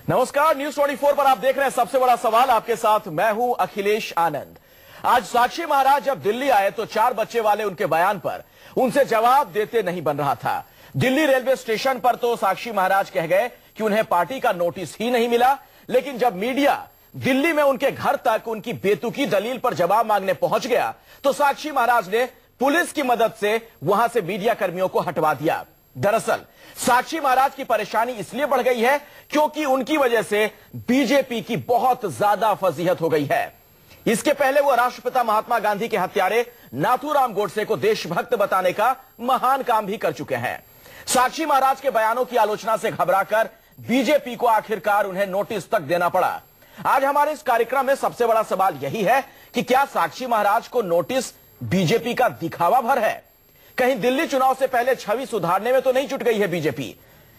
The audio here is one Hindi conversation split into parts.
नमस्कार, न्यूज 24 पर आप देख रहे हैं सबसे बड़ा सवाल। आपके साथ मैं हूं अखिलेश आनंद। आज साक्षी महाराज जब दिल्ली आए तो 4 बच्चे वाले उनके बयान पर उनसे जवाब देते नहीं बन रहा था। दिल्ली रेलवे स्टेशन पर तो साक्षी महाराज कह गए कि उन्हें पार्टी का नोटिस ही नहीं मिला, लेकिन जब मीडिया दिल्ली में उनके घर तक उनकी बेतुकी दलील पर जवाब मांगने पहुंच गया तो साक्षी महाराज ने पुलिस की मदद से वहां से मीडिया कर्मियों को हटवा दिया। दरअसल साक्षी महाराज की परेशानी इसलिए बढ़ गई है क्योंकि उनकी वजह से बीजेपी की बहुत ज्यादा फजीहत हो गई है। इसके पहले वो राष्ट्रपिता महात्मा गांधी के हत्यारे नाथूराम गोडसे को देशभक्त बताने का महान काम भी कर चुके हैं। साक्षी महाराज के बयानों की आलोचना से घबराकर बीजेपी को आखिरकार उन्हें नोटिस तक देना पड़ा। आज हमारे इस कार्यक्रम में सबसे बड़ा सवाल यही है कि क्या साक्षी महाराज को नोटिस बीजेपी का दिखावा भर है? कहीं दिल्ली चुनाव से पहले छवि सुधारने में तो नहीं जुट गई है बीजेपी?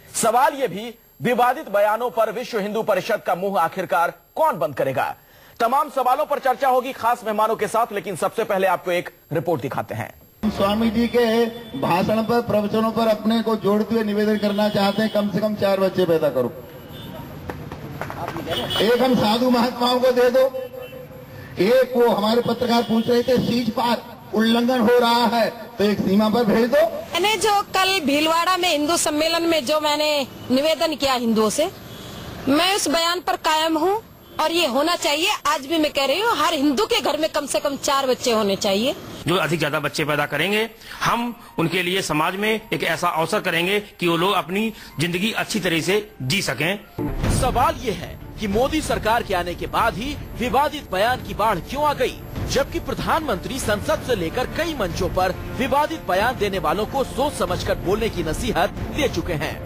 सवाल यह भी, विवादित बयानों पर विश्व हिंदू परिषद का मुंह आखिरकार कौन बंद करेगा? तमाम सवालों पर चर्चा होगी खास मेहमानों के साथ, लेकिन सबसे पहले आपको एक रिपोर्ट दिखाते हैं। स्वामी जी के भाषण पर, प्रवचनों पर अपने को जोड़ते हुए निवेदन करना चाहते हैं, कम से कम 4 बच्चे पैदा करो। एक हम साधु महात्माओं को दे दो, एक वो हमारे पत्रकार पूछ रहे थे सीज पार उल्लंघन हो रहा है तो एक सीमा पर भेज दो। मैंने जो कल भीलवाड़ा में हिंदू सम्मेलन में जो मैंने निवेदन किया हिंदुओं से, मैं उस बयान पर कायम हूँ और ये होना चाहिए। आज भी मैं कह रही हूँ, हर हिंदू के घर में कम से कम 4 बच्चे होने चाहिए। जो अधिक ज्यादा बच्चे पैदा करेंगे, हम उनके लिए समाज में एक ऐसा अवसर करेंगे कि वो लोग अपनी जिंदगी अच्छी तरह से जी सकें। सवाल ये है कि मोदी सरकार के आने के बाद ही विवादित बयान की बाढ़ क्यों आ गई, जबकि प्रधानमंत्री संसद से लेकर कई मंचों पर विवादित बयान देने वालों को सोच समझकर बोलने की नसीहत दे चुके हैं।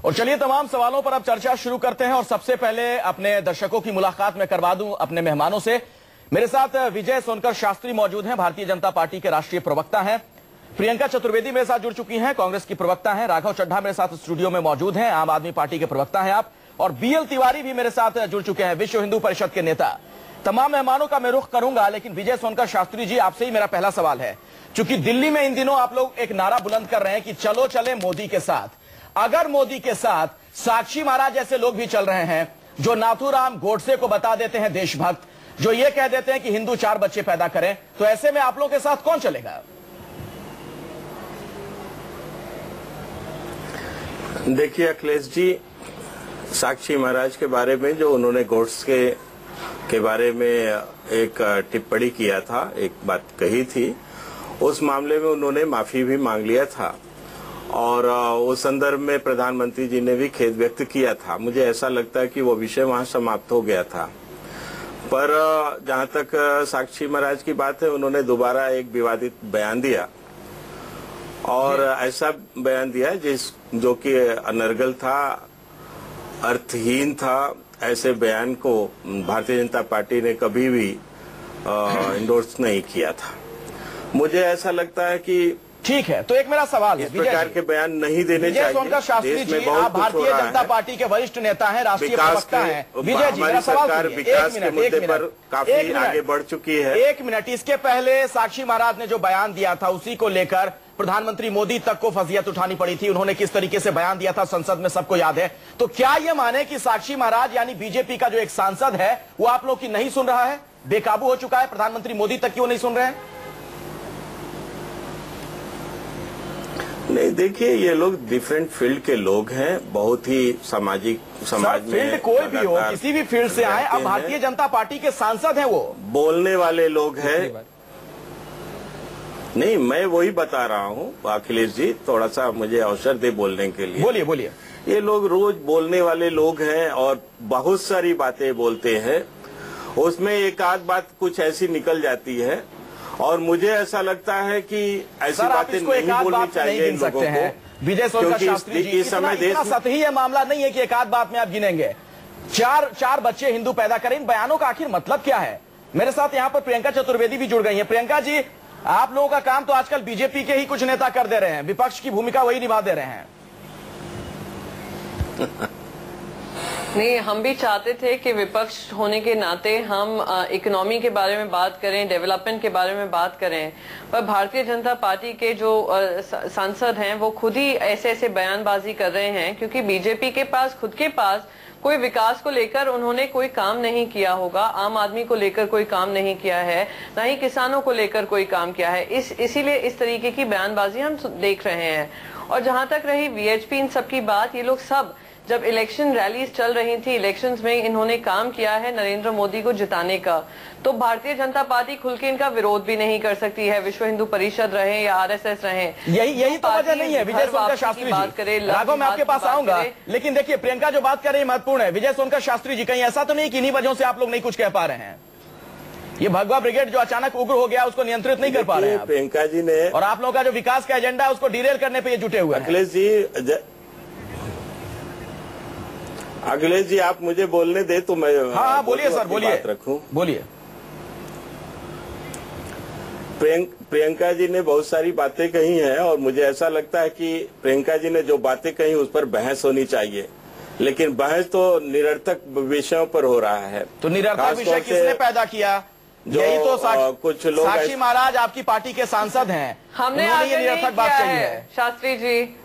और चलिए तमाम सवालों पर अब चर्चा शुरू करते हैं और सबसे पहले अपने दर्शकों की मुलाकात में करवा दूं अपने मेहमानों से। मेरे साथ विजय सोनकर शास्त्री मौजूद हैं, भारतीय जनता पार्टी के राष्ट्रीय प्रवक्ता हैं। प्रियंका चतुर्वेदी मेरे साथ जुड़ चुकी हैं, कांग्रेस की प्रवक्ता हैं। राघव चड्ढा मेरे साथ स्टूडियो में मौजूद हैं, आम आदमी पार्टी के प्रवक्ता हैं आप। और बीएल तिवारी भी मेरे साथ जुड़ चुके हैं, विश्व हिंदू परिषद के नेता। तमाम मेहमानों का मैं रुख करूंगा, लेकिन विजय सोनकर शास्त्री जी, आपसे ही मेरा पहला सवाल है। चूंकि दिल्ली में इन दिनों आप लोग एक नारा बुलंद कर रहे हैं कि चलो चले मोदी के साथ, अगर मोदी के साथ साक्षी महाराज जैसे लोग भी चल रहे हैं जो नाथूराम गोडसे को बता देते हैं देशभक्त, जो ये कह देते हैं कि हिंदू 4 बच्चे पैदा करें, तो ऐसे में आप लोगों के साथ कौन चलेगा? देखिए अखिलेश जी, साक्षी महाराज के बारे में जो उन्होंने गोडसे के बारे में एक टिप्पणी किया था, एक बात कही थी, उस मामले में उन्होंने माफी भी मांग लिया था और उस संदर्भ में प्रधानमंत्री जी ने भी खेद व्यक्त किया था। मुझे ऐसा लगता है कि वो विषय वहां समाप्त हो गया था। पर जहां तक साक्षी महाराज की बात है, उन्होंने दोबारा एक विवादित बयान दिया और ऐसा बयान दिया जो कि अनर्गल था, अर्थहीन था। ऐसे बयान को भारतीय जनता पार्टी ने कभी भी इंडोर्स नहीं किया था। मुझे ऐसा लगता है कि ठीक है, तो एक मेरा सवाल है, इस प्रकार के बयान नहीं देने चाहिए। सोनकर शास्त्री जी, आप भारतीय जनता पार्टी के वरिष्ठ नेता हैं, राष्ट्रीय प्रवक्ता हैं। विजय जी, मेरा सवाल सुनिए। विकास के मुद्दे पर काफी आगे बढ़ चुकी है। 1 मिनट, इसके पहले साक्षी महाराज ने जो बयान दिया था उसी को लेकर प्रधानमंत्री मोदी तक को फजीहत उठानी पड़ी थी। उन्होंने किस तरीके से बयान दिया था संसद में सबको याद है। तो क्या ये माने कि साक्षी महाराज यानी बीजेपी का जो एक सांसद है वो आप लोग की नहीं सुन रहा है, बेकाबू हो चुका है, प्रधानमंत्री मोदी तक क्यों नहीं सुन रहे हैं? नहीं, देखिए ये लोग डिफरेंट फील्ड के लोग हैं, बहुत ही समाज में फील्ड कोई भी हो, किसी भी फील्ड से आए, अब भारतीय जनता पार्टी के सांसद हैं, वो बोलने वाले लोग हैं। नहीं, मैं वही बता रहा हूँ अखिलेश जी, थोड़ा सा मुझे अवसर दे बोलने के लिए। बोलिए बोलिए। ये लोग रोज बोलने वाले लोग हैं और बहुत सारी बातें बोलते हैं, उसमें एक आध बात कुछ ऐसी निकल जाती है और मुझे ऐसा लगता है कि ऐसी बातें नहीं बोलनी चाहिए इन लोगों को। विजय सोनकर शास्त्री जी, इस समय देश में सतही यह मामला नहीं है कि एक आध बात में आप गिनेंगे। 4 बच्चे हिंदू पैदा करें, इन बयानों का आखिर मतलब क्या है? मेरे साथ यहाँ पर प्रियंका चतुर्वेदी भी जुड़ गई है। प्रियंका जी, आप लोगों का काम तो आजकल बीजेपी के ही कुछ नेता कर दे रहे हैं, विपक्ष की भूमिका वही निभा दे रहे हैं। नहीं, हम भी चाहते थे कि विपक्ष होने के नाते हम इकोनॉमी के बारे में बात करें, डेवलपमेंट के बारे में बात करें, पर भारतीय जनता पार्टी के जो सांसद हैं वो खुद ही ऐसे ऐसे बयानबाजी कर रहे हैं, क्योंकि बीजेपी के पास खुद के पास कोई विकास को लेकर उन्होंने कोई काम नहीं किया होगा, आम आदमी को लेकर कोई काम नहीं किया है, ना ही किसानों को लेकर कोई काम किया है। इसीलिए इस तरीके की बयानबाजी हम देख रहे हैं। और जहां तक रही वीएचपी इन सब की बात, ये लोग सब जब इलेक्शन रैलीज चल रही थी, इलेक्शंस में इन्होंने काम किया है नरेंद्र मोदी को जिताने का, तो भारतीय जनता पार्टी खुल के इनका विरोध भी नहीं कर सकती है, विश्व हिंदू परिषद रहे या आरएसएस रहे। यही तो वजह नहीं है। विजय सोनकर शास्त्री जी, बात करें, राघव मैं आपके पास आऊंगा, लेकिन देखिए प्रियंका जो बात कर रही है महत्वपूर्ण है। विजय सोनकर शास्त्री जी, कहीं ऐसा तो नहीं कि इन्हीं वजहों से आप लोग नहीं कुछ कह पा रहे हैं? ये भगवा ब्रिगेड जो अचानक उग्र हो गया उसको नियंत्रित नहीं कर पा रहे हैं प्रियंका जी ने, और आप लोगों का जो विकास का एजेंडा है उसको डिरेल करने पे ये जुटे हुए हैं। अखिलेश जी आप मुझे बोलने दे तो मैं हाँ बोलिए सर, बोलिए रखूं। बोलिए। प्रियंका जी ने बहुत सारी बातें कही हैं और मुझे ऐसा लगता है कि प्रियंका जी ने जो बातें कही उस पर बहस होनी चाहिए, लेकिन बहस तो निरर्थक विषयों पर हो रहा है। तो निरर्थक विषय किसने पैदा किया? यही तो कुछ लोग, साक्षी महाराज आपकी पार्टी के सांसद हैं, हमने ये निरर्थक बात कही है। शास्त्री जी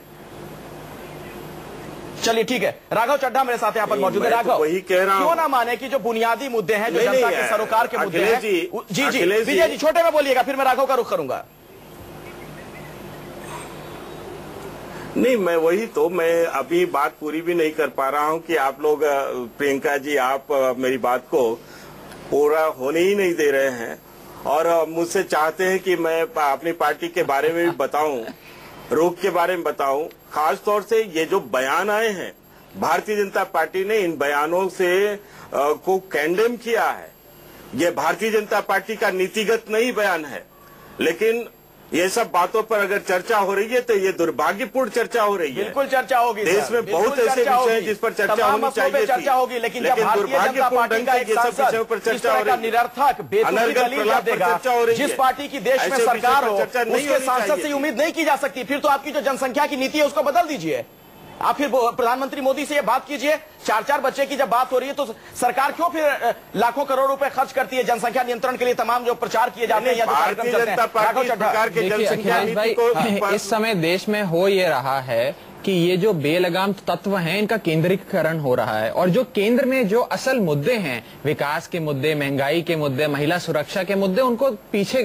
चलिए ठीक है, राघव चड्ढा मेरे साथ यहाँ पर मौजूद है। राघव, वही कह रहा हूँ, क्यों ना माने कि जो बुनियादी मुद्दे हैं, जो जनता के सरोकार के मुद्दे हैं, जी विजय जी छोटे में बोलिएगा, फिर मैं राघव का रुख करूंगा। नहीं, मैं अभी बात पूरी भी नहीं कर पा रहा हूं कि आप लोग, प्रियंका जी आप मेरी बात को पूरा होने ही नहीं दे रहे हैं और मुझसे चाहते हैं कि मैं अपनी पार्टी के बारे में भी बताऊं, रुख के बारे में बताऊं। खास तौर से ये जो बयान आए हैं, भारतीय जनता पार्टी ने इन बयानों से को कंडेम किया है। ये भारतीय जनता पार्टी का नीतिगत नहीं बयान है, लेकिन ये सब बातों पर अगर चर्चा हो रही है तो ये दुर्भाग्यपूर्ण चर्चा हो रही है। बिल्कुल चर्चा होगी, देश में बहुत ऐसे विषय हैं जिस पर चर्चा होनी चाहिए, चर्चा होगी, लेकिन दुर्भाग्यपूर्ण ढंग से ये सब विषयों पर चर्चा हो रही है। निरर्थक जिस पार्टी की देश में सरकार हो उसके सांसद से उम्मीद नहीं की जा सकती। फिर तो आपकी जो जनसंख्या की नीति है उसको बदल दीजिए। आप फिर प्रधानमंत्री मोदी से ये बात कीजिए, 4 बच्चे की जब बात हो रही है तो सरकार क्यों फिर लाखों करोड़ रुपए खर्च करती है जनसंख्या नियंत्रण के लिए, तमाम जो प्रचार किए जाते हैं या जो कार्यक्रम चलते हैं। इस समय देश में हो ये रहा है कि ये जो बेलगाम तत्व हैं इनका केंद्रीकरण हो रहा है, और जो केंद्र में जो असल मुद्दे हैं, विकास के मुद्दे, महंगाई के मुद्दे, महिला सुरक्षा के मुद्दे, उनको पीछे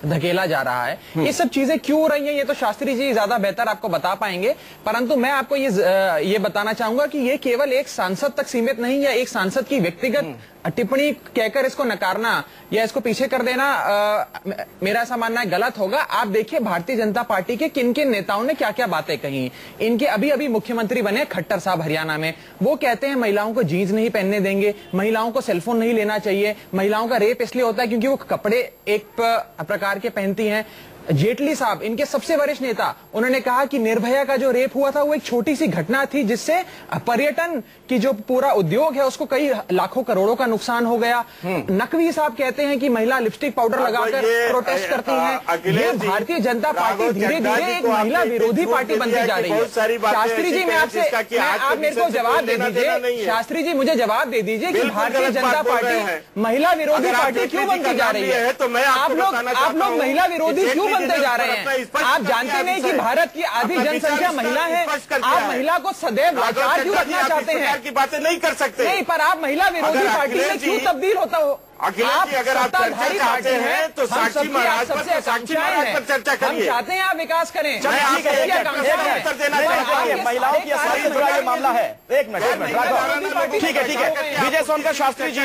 धकेला जा रहा है। ये सब चीजें क्यों हो रही हैं ये तो शास्त्री जी ज्यादा बेहतर आपको बता पाएंगे, परंतु मैं आपको ये बताना चाहूंगा कि ये केवल एक सांसद तक सीमित नहीं है। एक सांसद की व्यक्तिगत टिप्पणी कहकर इसको नकारना या इसको पीछे कर देना मेरा ऐसा मानना है गलत होगा। आप देखिए भारतीय जनता पार्टी के किन किन नेताओं ने क्या क्या बातें कही। इनके अभी मुख्यमंत्री बने खट्टर साहब हरियाणा में, वो कहते हैं महिलाओं को जीन्स नहीं पहनने देंगे, महिलाओं को सेलफोन नहीं लेना चाहिए, महिलाओं का रेप इसलिए होता है क्योंकि वो कपड़े एक प्रकार के पहनती हैं। जेटली साहब, इनके सबसे वरिष्ठ नेता, उन्होंने कहा कि निर्भया का जो रेप हुआ था वो एक छोटी सी घटना थी जिससे पर्यटन की जो पूरा उद्योग है उसको कई लाखों करोड़ों का नुकसान हो गया। नकवी साहब कहते हैं कि महिला लिपस्टिक पाउडर लगाकर प्रोटेस्ट करती हैं। ये भारतीय जनता पार्टी धीरे धीरे एक महिला विरोधी पार्टी बनती जा रही है। शास्त्री जी, मैं आपसे आप मेरे को जवाब दे दीजिए, शास्त्री जी मुझे जवाब दे दीजिए कि भारतीय जनता पार्टी महिला विरोधी पार्टी क्यों बनती जा रही है? आप लोग महिला विरोधी क्यों बनते जा रहे हैं? आप जानते नहीं कि भारत की आधी जनसंख्या महिला है? आप महिला को सदैव लाचार क्यों रखना चाहते हैं? की बातें नहीं कर सकते। नहीं, पर आप महिला विरोधी पार्टी में क्यों तब्दील होता हो? अखिलेश जी, अगर आप चर्चा चाहते हैं तो साक्षी महाराज पर चर्चा करिए। हम चाहते हैं आप विकास करें। महिलाओं की असलियत से जुड़ा ये मामला है। एक मिनट, ठीक है। विजय सोनकर शास्त्री जी,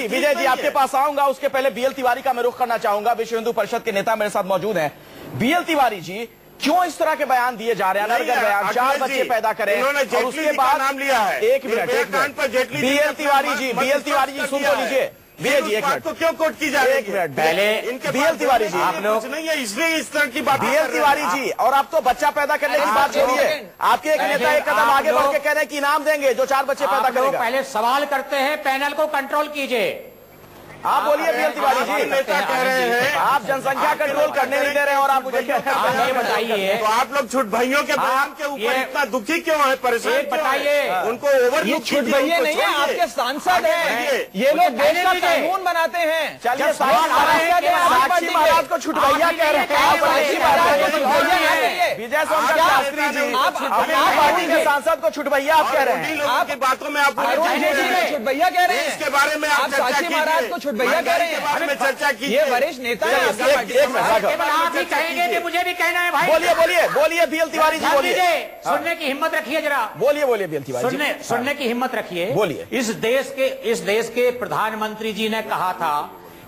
विजय जी आपके पास आऊंगा, उसके पहले बीएल तिवारी का मैं रुख करना चाहूंगा। विश्व हिंदू परिषद के नेता मेरे साथ मौजूद हैं। बीएल तिवारी जी, क्यों इस तरह के बयान दिए जा रहे हैं? अनर्गल बयान, 4 बच्चे पैदा करें और उसके बाद नाम लिया है। एक मिनट, बीएल तिवारी जी सुन तो लीजिए। विजय जी, एक मिनट तो क्यों कोट की जा रही है? एक मिनट पहले बीएल तिवारी जी, आप लोग नहीं है इसलिए इस तरह की बात। बीएल तिवारी जी, और आप तो बच्चा पैदा करने की बात छोड़िए, आपके एक नेता एक कदम आगे बढ़ के कह रहे हैं कि इनाम देंगे जो 4 बच्चे पैदा करेगा। पहले सवाल करते हैं, पैनल को कंट्रोल कीजिए। आप बोलिए बीएल तिवारी जी। नेता कह रहे हैं आप जनसंख्या कंट्रोल करने नहीं दे रहे हैं और आप मुझे कह रहे हैं। ये बताइए, तो आप लोग छुट भाइयों के बयान के ऊपर इतना दुखी क्यों है, परेशान बताइए। उनको ओवर ये छुट भैया नहीं है, आपके सांसद हैं, ये लोग देश का कानून बनाते हैं। चलिए साक्षी महाराज को छुट भैया कह रहे हैं। विजय सोनकर शास्त्री जी अपनी पार्टी के सांसद को छुट भैया आप कह रहे हैं। आपकी बातों में आप छुट भैया कह रहे हैं, इसके बारे में आप साक्षी महाराज को छुट भैया कह रहे हैं। बारे में चर्चा की। ये वरिष्ठ नेता है। आप ही कहेंगे कि मुझे भी कहना है भाई। बोलिए बोलिए बोलिए बीएल तिवारी जी बोलिए। सुनने की हिम्मत रखिए जरा। बोलिए बोलिए बीएल तिवारी जी। सुनने की हिम्मत रखिए। बोलिए। इस देश के प्रधानमंत्री जी ने कहा था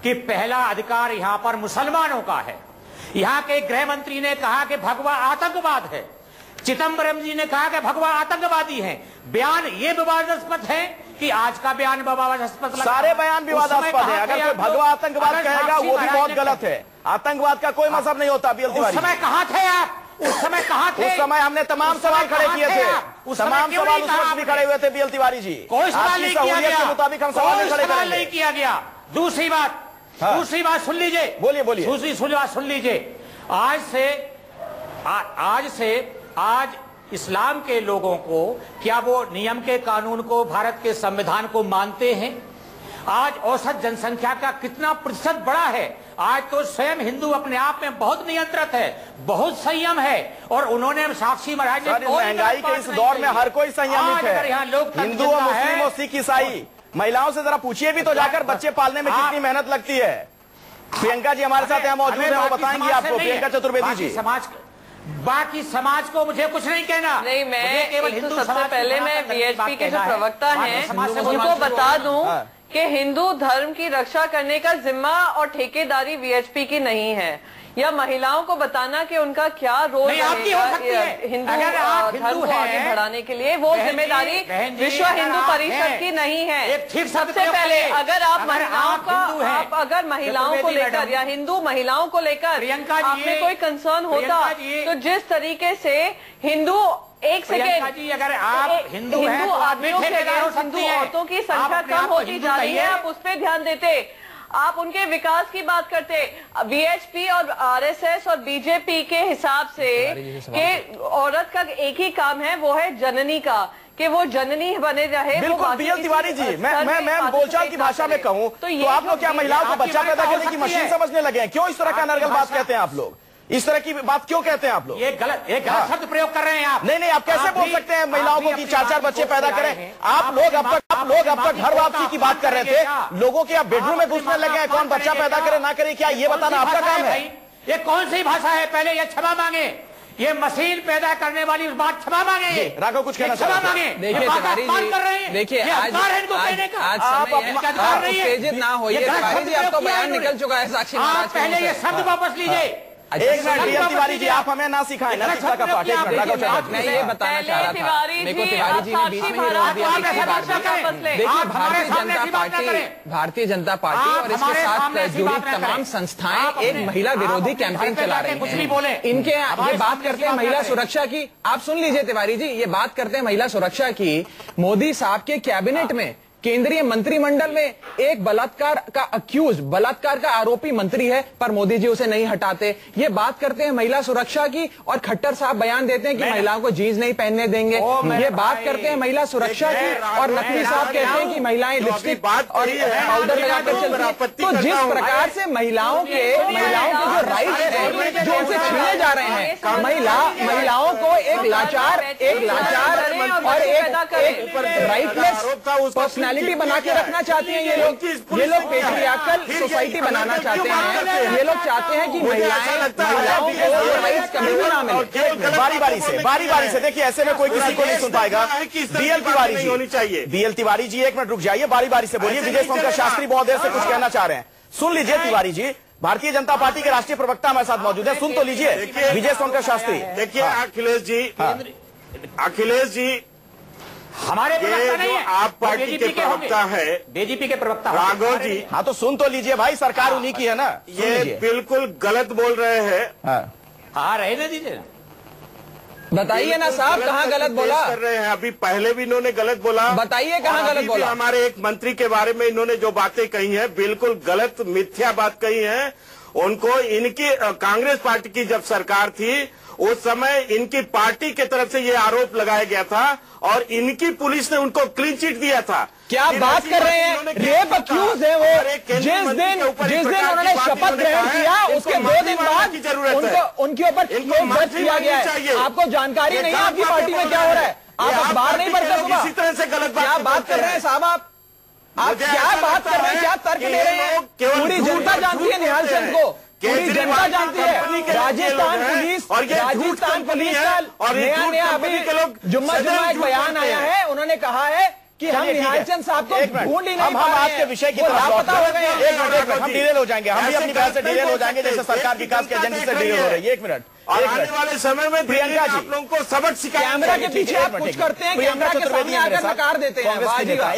कि पहला अधिकार यहाँ पर मुसलमानों का है। यहाँ के गृह मंत्री ने कहा कि भगवा आतंकवाद है। चिदंबरम जी ने कहा कि भगवा आतंकवादी हैं। बयान ये विवादास्पद है कि आज का बयान विवादास्पद लगा। सारे बयान विवादास्पद है। अगर कोई भगवा आतंकवाद कहेगा वो भी बहुत गलत है। आतंकवाद का कोई मतलब नहीं होता बीएल तिवारी। उस समय कहाँ थे आप? उस समय कहाँ थे? उस समय हमने तमाम सवाल खड़े किए थे। तमाम सवाल उस वक्त भी खड़े हुए थे बीएल तिवारी जी। कोई सवाल नहीं किया गया। के मुताबिक हम सवाल खड़े करेंगे। नहीं किया गया। दूसरी बात सुन लीजिए। बोलिए बोलिए। दूसरी बात सुन लीजिए। आज इस्लाम के लोगों को क्या वो नियम के कानून को, भारत के संविधान को मानते हैं? आज औसत जनसंख्या का कितना प्रतिशत बढ़ा है? आज तो स्वयं हिंदू अपने आप में बहुत नियंत्रित है, बहुत संयम है। और उन्होंने साक्षी महाराज ने महंगाई के इस दौर में हर कोई संयमित है। हिंदू और मुस्लिम और सिख ईसाई। महिलाओं से जरा पूछिए भी तो जाकर बच्चे पालने में कितनी मेहनत लगती है। प्रियंका जी हमारे साथ यहाँ मौजूद है, वो बताएंगी आपको। प्रियंका चतुर्वेदी जी। बाकी समाज को मुझे कुछ नहीं कहना। नहीं, मैं केवल हिंदू सबसे पहले मैं वीएचपी के जो प्रवक्ता हैं उनको बता दूं कि हिंदू धर्म की रक्षा करने का जिम्मा और ठेकेदारी वीएचपी की नहीं है, या महिलाओं को बताना कि उनका क्या रोल रहेगा हिंदू धर्म को आगे बढ़ाने के लिए, वो जिम्मेदारी विश्व हिंदू परिषद की नहीं है। सबसे पहले अगर आप महिलाओं को लेकर या हिंदू महिलाओं को लेकर आप में कोई कंसर्न होता तो जिस तरीके से हिंदू एक सेकेंड अगर आप हिंदू आदमियों के हिंदू औरतों की संख्या कम होती जा रही है, आप उस पर ध्यान देते, आप उनके विकास की बात करते। वीएचपी और आरएसएस और बीजेपी के हिसाब से कि औरत का एक ही काम है, वो है जननी का, कि वो जननी बने रहे। बिल्कुल बीएल तिवारी जी, मैं बोलचाल की भाषा में कहूँ तो आप लोग क्या महिलाओं को बच्चा पैदा करने की मशीन समझने लगे हैं? क्यों इस तरह का नरगल बात कहते हैं आप लोग? इस तरह की बात क्यों कहते हैं आप लोग? ये गलत शब्द प्रयोग कर रहे हैं आप। नहीं, आप कैसे बोल सकते हैं महिलाओं को कि 4-4 बच्चे पैदा करें? आप लोग अब तक घर वापसी की बात कर रहे थे, लोगों के आप बेडरूम में घुसने लगे हैं। कौन बच्चा पैदा करे ना करे, क्या ये बताना आपका काम है? ये कौन सी भाषा है? पहले ये क्षमा मांगे। ये मशीन पैदा करने वाली बात क्षमा मांगे। राघव कुछ कहना क्षमा मांगे। देखिए तिवारी जी, देखिए आज उत्तेजित ना होइए तिवारी जी, आपका बयान निकल चुका है साक्षी महाराज। पहले ये शब्द वापस लीजिए। एक मिनट बीएल तिवारी जी, आप हमें ना सिखाएं ना शिक्षा का पाठ। मैं ये बताना चाह रहा था, मेरे को तिवारी जी ने बीच में ही रोक दिया। देखिए भारतीय जनता पार्टी और इसके साथ जुड़ी तमाम संस्थाएं एक महिला विरोधी कैंपेन चला रही हैं। इनके ये बात करते हैं महिला सुरक्षा की। आप सुन लीजिए तिवारी जी, ये बात करते हैं महिला सुरक्षा की। मोदी साहब के कैबिनेट में, केंद्रीय मंत्रिमंडल में एक बलात्कार का आरोपी मंत्री है, पर मोदी जी उसे नहीं हटाते। ये बात करते हैं महिला सुरक्षा की, और खट्टर साहब बयान देते हैं कि महिलाओं को जीन्स नहीं पहनने देंगे। ये बात करते हैं महिला सुरक्षा की, और नकवी साहब कहते हैं कि महिलाएं लिपस्टिक और पाउडर लगाकर चलती हैं। तो जिस प्रकार से महिलाओं के जो राइट्स हैं जो उनसे छीने जा रहे हैं, महिलाओं को एक लाचार और एक राइटलेस पर्सनैलिटी बना के रखना चाहते हैं ये लोग पेट्रियार्कल सोसाइटी बनाना चाहते हैं। ये लोग चाहते हैं कि महिलाओं को राइट्स कभी भी ना मिले। बारी बारी से देखिए, ऐसे में कोई किसी को नहीं सुन पाएगा। बीएल तिवारी जी होनी चाहिए। बीएल तिवारी जी एक मिनट रुक जाइए, बारी बारी से बोलिए। विजय सोनकर शास्त्री बहुत देर से कुछ कहना चाह रहे हैं, सुन लीजिए तिवारी जी। भारतीय जनता पार्टी के राष्ट्रीय प्रवक्ता हमारे साथ मौजूद है, सुन तो लीजिए विजय सोनकर शास्त्री। देखिए अखिलेश जी हमारे प्रवक्ता नहीं है, आप पार्टी के प्रवक्ता है, बीजेपी के प्रवक्ता राघव जी। हाँ तो सुन तो लीजिए भाई, सरकार उन्हीं की है ना। ये बिल्कुल गलत बोल रहे हैं। हाँ रहने दीजिए। बताइए ना साहब, कहाँ गलत बोला? कर रहे हैं, अभी पहले भी इन्होंने गलत बोला। बताइए कहाँ गलत बोला? हमारे एक मंत्री के बारे में इन्होंने जो बातें कही हैं बिल्कुल गलत मिथ्या बात कही है। उनको इनकी कांग्रेस पार्टी की जब सरकार थी उस समय इनकी पार्टी की तरफ से ये आरोप लगाया गया था और इनकी पुलिस ने उनको क्लीन चिट दिया था। क्या बात कर रहे हैं? रेप अक्यूज है वो। जिस दिन उन्होंने शपथ ग्रहण किया उसके 2 दिन बाद उनके ऊपर केस किया गया है। आपको जानकारी नहीं है आपकी पार्टी में क्या हो रहा है? आप अखबार नहीं पढ़ते सुबह? इसी तरह से गलत क्या बात कर रहे हैं साहब? आप क्या बात कर रहे हैं? क्या तर्क दे रहे हैं? पूरी जनता जानती है निहाल चंद को, पूरी जनता जानती है। राजस्थान पुलिस का नया अभी जुम्मा एक बयान आया है, उन्होंने कहा है कि हम निहाल चंद साहब को ढूंढ ही नहीं हम आपके विषय की तरफ लापता हो गए हैं। एक मिनट हम डिटेल हो जाएंगे, हम भी अपनी बात से डिटेल हो जाएंगे जैसे सरकार विकास के एजेंडे से डिटेल हो रही है। 1 मिनट। और आने वाले समय में प्रियंका जी आप लोगों को सबक सिखाएंगे। कैमरा के पीछे आप कुछ करते हैं, कैमरा के सामने आकर नकार देते हैं।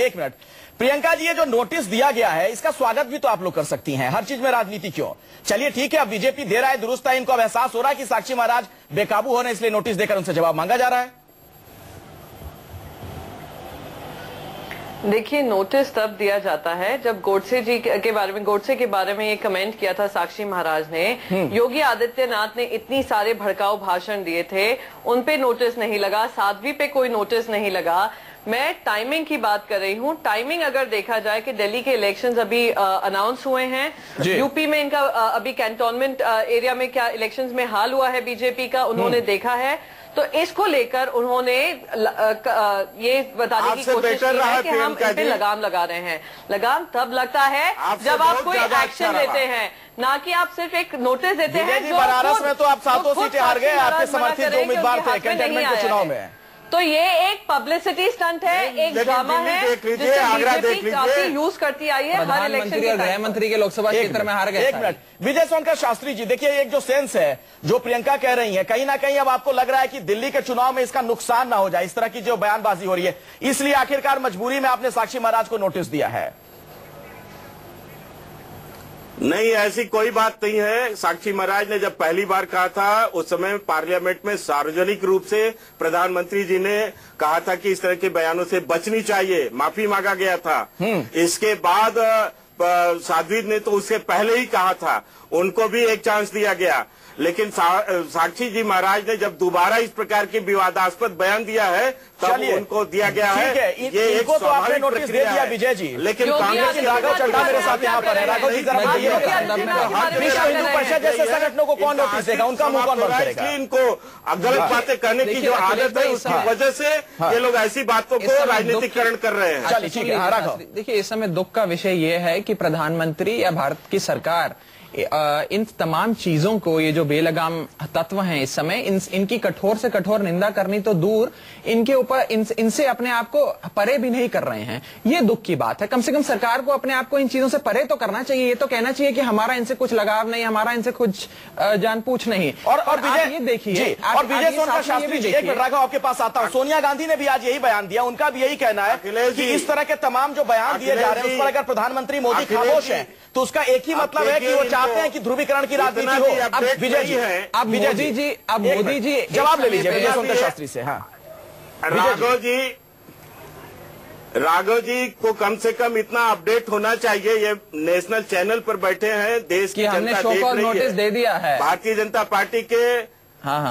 1 मिनट प्रियंका जी, ये जो नोटिस दिया गया है इसका स्वागत भी तो आप लोग कर सकती हैं। हर चीज में राजनीति क्यों? चलिए ठीक है, अब बीजेपी दे रहा है, दुरुस्त है, इनको अब एहसास हो रहा है कि साक्षी महाराज बेकाबू होने, इसलिए नोटिस देकर उनसे जवाब मांगा जा रहा है। देखिए, नोटिस तब दिया जाता है जब गोडसे के बारे में ये कमेंट किया था साक्षी महाराज ने। योगी आदित्यनाथ ने इतनी सारे भड़काऊ भाषण दिए थे, उन पे नोटिस नहीं लगा। साध्वी पे कोई नोटिस नहीं लगा। मैं टाइमिंग की बात कर रही हूँ। टाइमिंग अगर देखा जाए कि दिल्ली के इलेक्शंस अभी अनाउंस हुए हैं, यूपी में इनका अभी कैंटोनमेंट एरिया में क्या इलेक्शंस में हाल हुआ है बीजेपी का, उन्होंने देखा है। तो इसको लेकर उन्होंने ये बताने की कोशिश की है कि हम इन पे लगाम लगा रहे हैं। लगाम तब लगता है जब आप कोई एक्शन लेते हैं, ना कि आप सिर्फ एक नोटिस देते हैं। जो बनारस में तो आप 7 सीटें हार गए, आपके समर्थित जो उम्मीदवार थे कैंटोनमेंट के चुनाव में। तो ये एक पब्लिसिटी स्टंट है, एक ड्रामा है जिसे बीजेपी काफी यूज करती आई है हर इलेक्शन के। गृह मंत्री के लोकसभा क्षेत्र में हार गए। 1 मिनट विजय सोनकर शास्त्री जी, देखिए एक जो सेंस है जो प्रियंका कह रही है, कहीं ना कहीं अब आपको लग रहा है कि दिल्ली के चुनाव में इसका नुकसान ना हो जाए, इस तरह की जो बयानबाजी हो रही है, इसलिए आखिरकार मजबूरी में आपने साक्षी महाराज को नोटिस दिया है। नहीं, ऐसी कोई बात नहीं है। साक्षी महाराज ने जब पहली बार कहा था उस समय पार्लियामेंट में सार्वजनिक रूप से प्रधानमंत्री जी ने कहा था कि इस तरह के बयानों से बचनी चाहिए, माफी मांगा गया था। इसके बाद साध्वी ने तो उससे पहले ही कहा था, उनको भी एक चांस दिया गया। लेकिन साक्षी जी महाराज ने जब दोबारा इस प्रकार के विवादास्पद बयान दिया है तब उनको दिया गया है। ये एक तो आपने नोटिस दे दिया विजय जी, लेकिन कांग्रेस की राघव चड्ढा मेरे साथ यहाँ पर है। राघव जी जरा विश्व हिंदू परिषद जैसे संगठनों को कौन नोटिस देगा, उनका मुंह कौन बंद करेगा? इनको गलत बातें करने की जो आदत है उसकी वजह से ये लोग ऐसी बातों को राजनीतिकरण कर रहे हैं। चलिए ठीक है राघव। देखिए, इस समय दुख का विषय ये है कि प्रधानमंत्री या भारत की सरकार इन तमाम चीजों को, ये जो बेलगाम तत्व हैं इस समय, इनकी कठोर से कठोर निंदा करनी तो दूर, इनके ऊपर इनसे अपने आप को परे भी नहीं कर रहे हैं। ये दुख की बात है। कम से कम सरकार को अपने आप को इन चीजों से परे तो करना चाहिए। ये तो कहना चाहिए कि हमारा इनसे कुछ लगाव नहीं, हमारा इनसे कुछ जान पूछ नहीं। और विजय ये देखिए, और विजय सोनकर शास्त्री जी, एक मिनट राघव आपके पास आता हूं। सोनिया गांधी ने भी आज यही बयान दिया, उनका भी यही कहना है कि इस तरह के तमाम जो बयान दिए जा रहे हैं उस पर अगर प्रधानमंत्री मोदी खामोश है तो उसका एक ही मतलब है कि वो चाहते हैं कि ध्रुवीकरण की राजनीति हो। अब विजय जी है, अब मोदी जी जवाब ले लीजिए विजय सोनकर शास्त्री से। हाँ राघव जी को कम से कम इतना अपडेट होना चाहिए। ये नेशनल चैनल पर बैठे हैं, देश की जनता देख रही है। नोटिस दे दिया है भारतीय जनता पार्टी के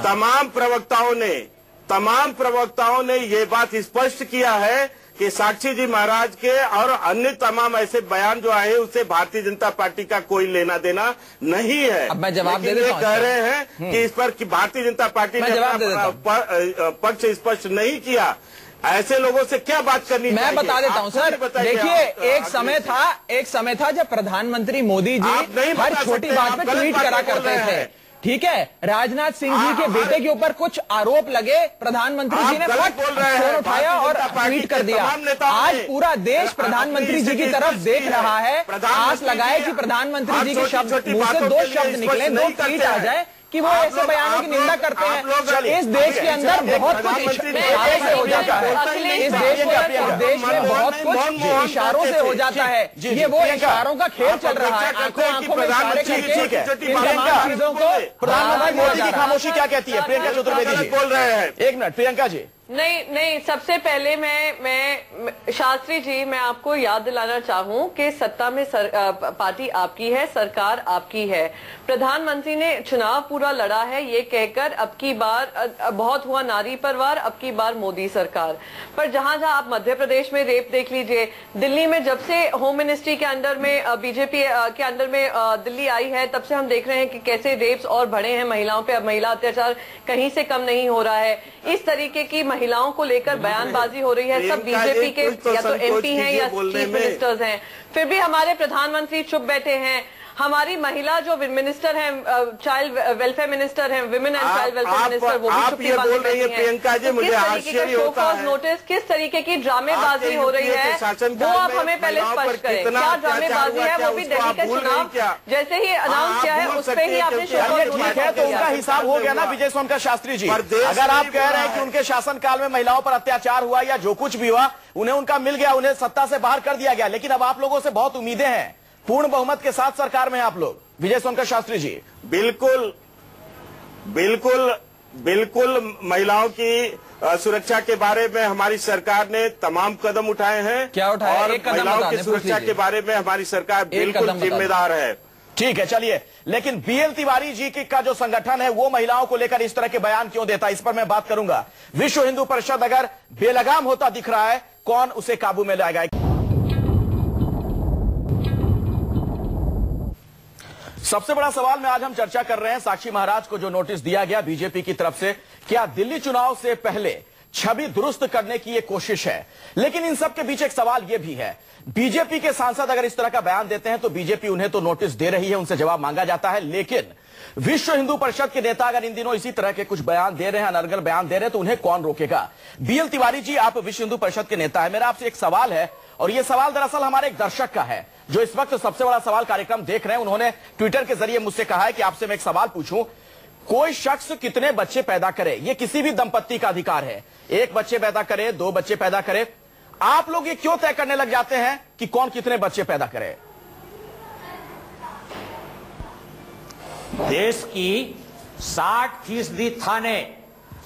तमाम प्रवक्ताओं ने ये बात स्पष्ट किया है कि साक्षी जी महाराज के और अन्य तमाम ऐसे बयान जो आए उससे भारतीय जनता पार्टी का कोई लेना देना नहीं है। अब मैं जवाब दे देता हूं। कह रहे हैं कि इस पर कि भारतीय जनता पार्टी ने पक्ष स्पष्ट नहीं किया। ऐसे लोगों से क्या बात करनी चाहिए? मैं बता देता हूं सर। देखिए, एक समय था जब प्रधानमंत्री मोदी जी हर छोटी बात पर ट्वीट करा करते थे, ठीक है। राजनाथ सिंह जी के बेटे के ऊपर कुछ आरोप लगे, प्रधानमंत्री जी ने फोन उठाया और ट्वीट कर दिया। आज पूरा देश प्रधानमंत्री जी की तरफ देख रहा है, आस लगाए कि प्रधानमंत्री जी के शब्द मुंह से 2 शब्द निकले, 2 ट्वीट आ जाए कि वो ऐसे बयानों की निंदा करते हैं। इस देश के अंदर बहुत कुछ इशारों से हो जाता है, इस देश में बहुत कुछ इशारों से हो जाता है। ये वो इशारों का खेल चल रहा है, आंखों आंखों में इशारे करके चीजों को। प्रधानमंत्री मोदी की खामोशी क्या कहती है? प्रियंका चतुर्वेदी जी बोल रहे हैं। एक मिनट प्रियंका जी। नहीं, सबसे पहले मैं शास्त्री जी, मैं आपको याद दिलाना चाहूं कि सत्ता में पार्टी आपकी है, सरकार आपकी है। प्रधानमंत्री ने चुनाव पूरा लड़ा है ये कहकर अब की बार बहुत हुआ नारी परवार, अब की बार मोदी सरकार। पर जहां जहां आप मध्य प्रदेश में रेप देख लीजिए, दिल्ली में जब से होम मिनिस्ट्री के अंडर में बीजेपी के अंडर में दिल्ली आई है, तब से हम देख रहे हैं कि कैसे रेप्स और बढ़े हैं महिलाओं पे। अब महिला अत्याचार कहीं से कम नहीं हो रहा है। इस तरीके की महिलाओं को लेकर बयानबाजी हो रही है। सब बीजेपी के या तो एमपी हैं या चीफ मिनिस्टर्स हैं, फिर भी हमारे प्रधानमंत्री चुप बैठे हैं। हमारी महिला जो मिनिस्टर हैं, चाइल्ड वेलफेयर मिनिस्टर हैं, women and child welfare minister, वो भी चुप्पी बांधे बैठी हैं। प्रियंका जी, मुझे आश्चर्य होता है नोटिस किस तरीके की ड्रामेबाजी हो रही है, वो आप हमें पहले स्पष्ट करें। क्या ड्रामेबाजी है, वो भी दिल्ली का चुनाव जैसे ही अनाउंस किया है उस पर ही आपने ठीक है, तो उनका हिसाब हो गया ना विजय सोनकर शास्त्री जी। अगर आप कह रहे हैं कि उनके शासनकाल में महिलाओं पर अत्याचार हुआ या जो कुछ भी हुआ उन्हें उनका मिल गया, उन्हें सत्ता से बाहर कर दिया गया, लेकिन अब आप लोगों से बहुत उम्मीदें हैं, पूर्ण बहुमत के साथ सरकार में आप लोग। विजय सोनकर शास्त्री जी। बिल्कुल बिल्कुल बिल्कुल महिलाओं की सुरक्षा के बारे में हमारी सरकार ने तमाम कदम उठाए हैं। क्या उठाए? और महिलाओं की सुरक्षा के बारे में हमारी सरकार बिल्कुल जिम्मेदार है। ठीक है, चलिए, लेकिन बीएल तिवारी जी का जो संगठन है वो महिलाओं को लेकर इस तरह के बयान क्यों देता है, इस पर मैं बात करूंगा। विश्व हिंदू परिषद अगर बेलगाम होता दिख रहा है, कौन उसे काबू में लाएगा? सबसे बड़ा सवाल में आज हम चर्चा कर रहे हैं साक्षी महाराज को जो नोटिस दिया गया बीजेपी की तरफ से, क्या दिल्ली चुनाव से पहले छवि दुरुस्त करने की यह कोशिश है? लेकिन इन सब के बीच एक सवाल यह भी है, बीजेपी के सांसद अगर इस तरह का बयान देते हैं तो बीजेपी उन्हें तो नोटिस दे रही है, उनसे जवाब मांगा जाता है, लेकिन विश्व हिंदू परिषद के नेता अगर इन दिनों इसी तरह के कुछ बयान दे रहे हैं, अनर्गल बयान दे रहे हैं, तो उन्हें कौन रोकेगा? बीएल तिवारी जी, आप विश्व हिंदू परिषद के नेता है, मेरा आपसे एक सवाल है, और यह सवाल दरअसल हमारे एक दर्शक का है जो इस वक्त सबसे बड़ा सवाल कार्यक्रम देख रहे हैं। उन्होंने ट्विटर के जरिए मुझसे कहा है कि आपसे मैं एक सवाल पूछूं, कोई शख्स कितने बच्चे पैदा करे, यह किसी भी दंपत्ति का अधिकार है, एक बच्चे पैदा करे, दो बच्चे पैदा करे, आप लोग ये क्यों तय करने लग जाते हैं कि कौन कितने बच्चे पैदा करे? देश की 60% थाने,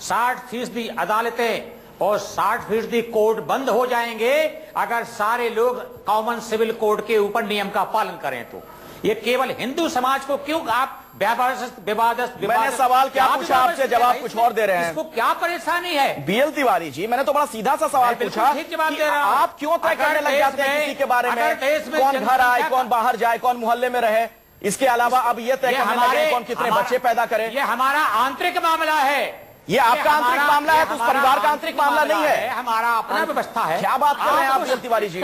60% अदालतें और 60% कोर्ट बंद हो जाएंगे अगर सारे लोग कॉमन सिविल कोड के ऊपर नियम का पालन करें। तो ये केवल हिंदू समाज को क्यों आप मैंने सवाल क्या पूछा आपसे, जवाब कुछ और दे रहे हैं। इसको क्या परेशानी है? बीएल तिवारी जी, मैंने तो बड़ा सीधा सा सवाल पूछा, जवाब दे रहा हूं। आप क्यों तय करने लग जाते हैं किसी के बारे में, कौन घर आए, कौन बाहर जाए, कौन मोहल्ले में रहे? इसके अलावा अब ये तय करने लगे कौन कितने बच्चे पैदा करे। ये हमारा आंतरिक मामला है, ये आपका आंतरिक मामला है, तो उस परिवार का आंतरिक मामला नहीं है, हमारा अपना व्यवस्था है। क्या बात कर रहे हैं आप बीएल तिवारी जी?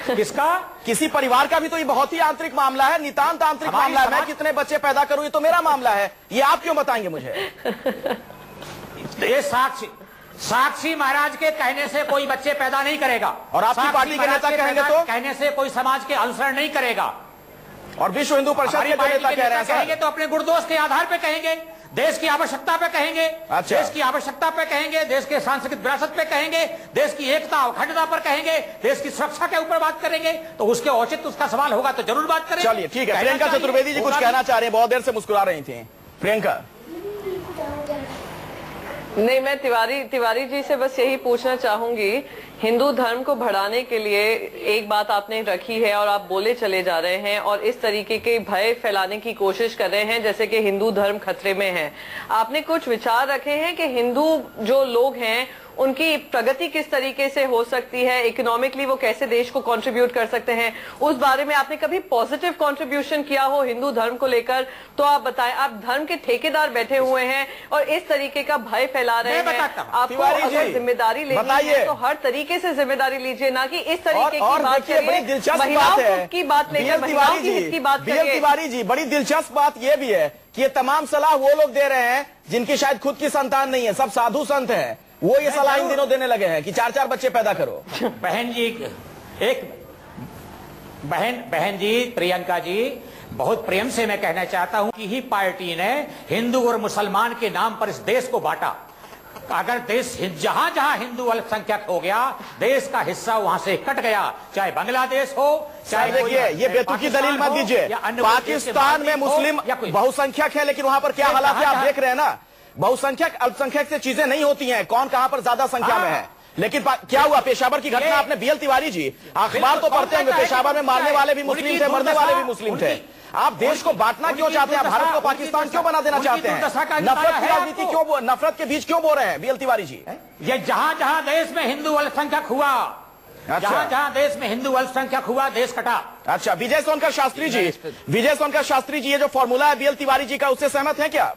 किसका? किसी परिवार का भी तो ये बहुत ही आंतरिक मामला है, नितांत आंतरिक मामला है। मैं कितने बच्चे पैदा करूं ये तो मेरा मामला है, ये आप क्यों बताएंगे मुझे? ये साक्षी महाराज के कहने से कोई बच्चे पैदा नहीं करेगा, और आपकी पार्टी के नेता कहेंगे तो कहने से कोई समाज के अनुसरण नहीं करेगा। और विश्व हिंदू परिषद के नेता कह रहे हैं कहेंगे तो अपने गुणदोष के आधार पे कहेंगे, देश की आवश्यकता पे कहेंगे। अच्छा। देश की आवश्यकता पे कहेंगे, देश के सांस्कृतिक विरासत पे कहेंगे, देश की एकता अखंडता पर कहेंगे, देश की सुरक्षा के ऊपर बात करेंगे, तो उसके औचित्य उसका सवाल होगा तो जरूर बात करेंगे। चलिए ठीक है, प्रियंका चतुर्वेदी जी कुछ कहना चाह रहे हैं, बहुत देर से मुस्कुरा रही थी प्रियंका। नहीं, मैं तिवारी जी से बस यही पूछना चाहूंगी, हिंदू धर्म को बढ़ाने के लिए एक बात आपने रखी है और आप बोले चले जा रहे हैं और इस तरीके के भय फैलाने की कोशिश कर रहे हैं जैसे कि हिंदू धर्म खतरे में है। आपने कुछ विचार रखे हैं कि हिंदू जो लोग हैं उनकी प्रगति किस तरीके से हो सकती है, इकोनॉमिकली वो कैसे देश को कंट्रीब्यूट कर सकते हैं, उस बारे में आपने कभी पॉजिटिव कंट्रीब्यूशन किया हो हिंदू धर्म को लेकर तो आप बताएं। आप धर्म के ठेकेदार बैठे हुए हैं और इस तरीके का भय फैला रहे हैं। आपको अगर जिम्मेदारी लेनी है तो हर तरीके से जिम्मेदारी लीजिए, ना कि इस तरीके की बात करिए, महिलाओं की बात लेकर महिलाओं की हित की बात करिए। तिवारी जी, बड़ी दिलचस्प बात यह भी है कि ये तमाम सलाह वो लोग दे रहे हैं जिनकी शायद खुद की संतान नहीं है, सब साधु संत हैं, वो ये सलाह इन दिनों देने लगे हैं कि 4-4 बच्चे पैदा करो। बहन जी, बहन जी प्रियंका जी, बहुत प्रेम से मैं कहना चाहता हूं कि ही पार्टी ने हिंदू और मुसलमान के नाम पर इस देश को बांटा। अगर देश जहां जहां हिंदू अल्पसंख्यक हो गया, देश का हिस्सा वहां से कट गया, चाहे बांग्लादेश हो, चाहे देखिए ये बेतुकी दलील मत दीजिए। पाकिस्तान में मुस्लिम बहुसंख्यक है, लेकिन वहां पर क्या हालात है आप देख रहे हैं ना। बहुसंख्यक अल्पसंख्यक से चीजें नहीं होती हैं, कौन कहां पर ज्यादा संख्या में है। लेकिन क्या हुआ पेशावर की घटना, आपने बीएल तिवारी जी अखबार तो पढ़ते होंगे, पेशावर में मारने वाले भी मुस्लिम थे, मरने वाले भी मुस्लिम थे। आप देश को बांटना क्यों चाहते हैं, भारत को पाकिस्तान क्यों बना देना चाहते हैं, नफरत की राजनीति क्यों, नफरत के बीच क्यों बो रहे हैं बीएल तिवारी जी। ये जहां जहां देश में हिंदू अल्पसंख्यक हुआ, जहां जहां देश में हिंदू अल्पसंख्यक हुआ, देश कटा। अच्छा, विजय सोनकर शास्त्री जी, विजय सोनकर शास्त्री जी, ये जो फॉर्मूला है बीएल तिवारी जी का, उससे सहमत है क्या?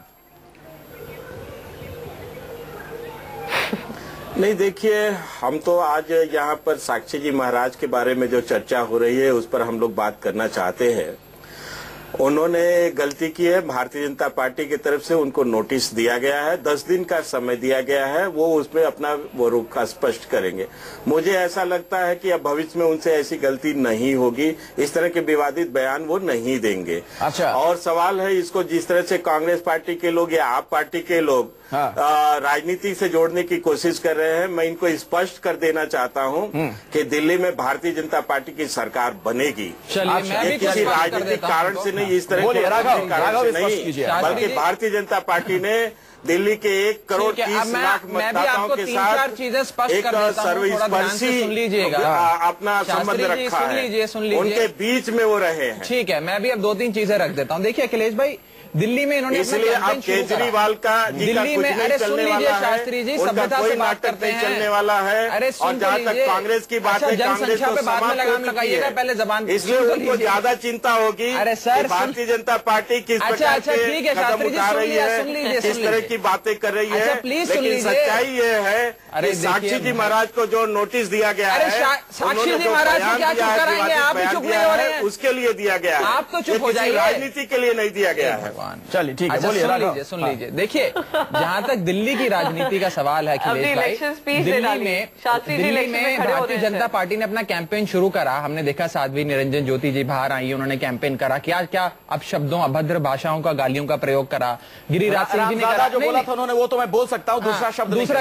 नहीं, देखिए हम तो आज यहाँ पर साक्षी जी महाराज के बारे में जो चर्चा हो रही है उस पर हम लोग बात करना चाहते हैं। उन्होंने गलती की है, भारतीय जनता पार्टी की तरफ से उनको नोटिस दिया गया है, 10 दिन का समय दिया गया है, वो उसमें अपना वो रुख स्पष्ट करेंगे। मुझे ऐसा लगता है कि अब भविष्य में उनसे ऐसी गलती नहीं होगी, इस तरह के विवादित बयान वो नहीं देंगे। अच्छा, और सवाल है इसको जिस तरह से कांग्रेस पार्टी के लोग या आप पार्टी के लोग राजनीति से जोड़ने की कोशिश कर रहे हैं, मैं इनको स्पष्ट कर देना चाहता हूं कि दिल्ली में भारतीय जनता पार्टी की सरकार बनेगी। ये किसी राजनीतिक कारण से नहीं, इस तरह के कारण से नहीं, बल्कि भारतीय जनता पार्टी ने दिल्ली के 1 करोड़ 30 लाख मतदाताओं के साथ एक सर्वस्पर्शी अपना संबंध रखा है, उनके बीच में वो रहे हैं। ठीक है, मैं भी अब 2-3 चीजें रख देता हूँ। देखिए अखिलेश भाई, दिल्ली में इन्होंने, इसलिए अब केजरीवाल का दिल्ली में, अरे सुन लीजिए शास्त्री जी, सभ्यता से बात करते हैं, चलने वाला है। अरे और जहाँ तक कांग्रेस की बात है, कांग्रेस तो बाद में लगाम लगाइएगा, पहले जबान, इसलिए उनको ज्यादा चिंता होगी। अरे सर, भारतीय जनता पार्टी किस प्रकार के कदम उठा रही है, किस तरह की बातें कर रही है। लेकिन सच्चाई ये है कि साक्षी जी महाराज को जो नोटिस दिया गया है, साक्षी जी महाराज क्या चुप कराएंगे, आप चुप नहीं हो रहे हैं, उसके लिए दिया गया है, आप तो चुप हो जाइए, राजनीति के लिए नहीं दिया गया है। चलिए ठीक है, सुन लीजिए। देखिए जहां तक दिल्ली की राजनीति का सवाल है अखिलेश भाई, दिल्ली में भारतीय जनता पार्टी ने अपना कैंपेन शुरू करा। हमने देखा साध्वी निरंजन ज्योति जी बाहर आई, उन्होंने कैंपेन करा, क्या क्या अपशब्दों, अभद्र भाषाओं का, गालियों का प्रयोग करा। गिरिराज सिंह जी ने करा, जो बोला था उन्होंने, वो तो मैं बोल सकता हूँ, दूसरा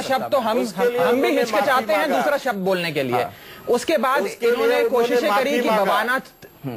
शब्द तो हम भी हिचकिचाते हैं दूसरा शब्द बोलने के लिए। उसके बाद इन्होंने कोशिशें करी कि भवाना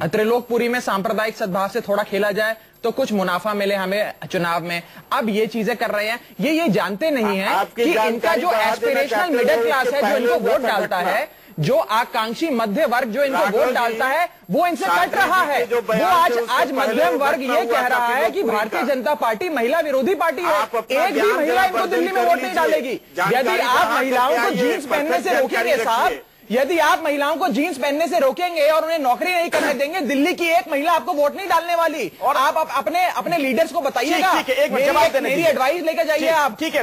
त्रिलोकपुरी में सांप्रदायिक सद्भाव से थोड़ा खेला जाए तो कुछ मुनाफा मिले हमें चुनाव में। अब ये चीजें कर रहे हैं, ये जानते नहीं है कि इनका जो एस्पिरेशनल मिडिल क्लास है, जो इनको वोट डालता है, जो आकांक्षी मध्य वर्ग जो इनको वोट डालता है, वो इनसे कट रहा है। वो आज मध्यम वर्ग ये कह रहा है कि भारतीय जनता पार्टी महिला विरोधी पार्टी है, एक भी महिला इनको दिल्ली में वोट नहीं डालेगी। यदि आप महिलाओं को जीन्स पहनने से रोकेंगे साहब, यदि आप महिलाओं को जीन्स पहनने से रोकेंगे और उन्हें नौकरी नहीं करने देंगे, दिल्ली की एक महिला आपको वोट नहीं डालने वाली। और आप अपने लीडर्स को बताइएगा, मेरी एडवाइस लेकर जाइए आप। ठीक है,